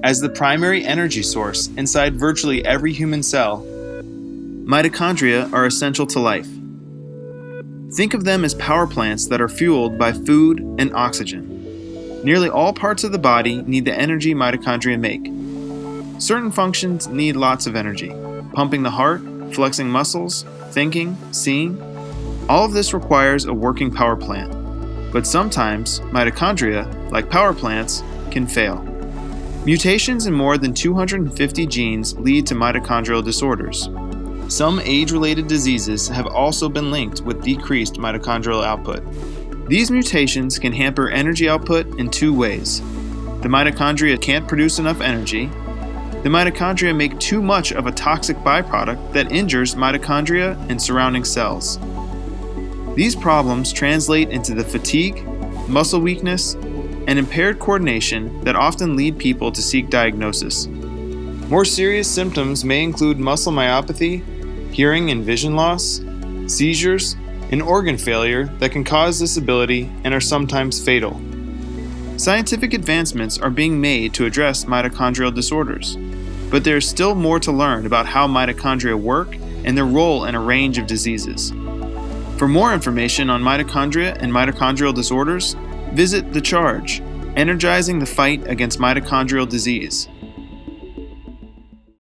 As the primary energy source inside virtually every human cell, mitochondria are essential to life. Think of them as power plants that are fueled by food and oxygen. Nearly all parts of the body need the energy mitochondria make. Certain functions need lots of energy: pumping the heart, flexing muscles, thinking, seeing. All of this requires a working power plant. But sometimes, mitochondria, like power plants, can fail. Mutations in more than 250 genes lead to mitochondrial disorders. Some age-related diseases have also been linked with decreased mitochondrial output. These mutations can hamper energy output in two ways. The mitochondria can't produce enough energy. The mitochondria make too much of a toxic byproduct that injures mitochondria and surrounding cells. These problems translate into the fatigue, muscle weakness, and impaired coordination that often lead people to seek diagnosis. More serious symptoms may include muscle myopathy, hearing and vision loss, seizures, and organ failure that can cause disability and are sometimes fatal. Scientific advancements are being made to address mitochondrial disorders, but there is still more to learn about how mitochondria work and their role in a range of diseases. For more information on mitochondria and mitochondrial disorders, visit The Charge, Energizing the Fight Against Mitochondrial Disease.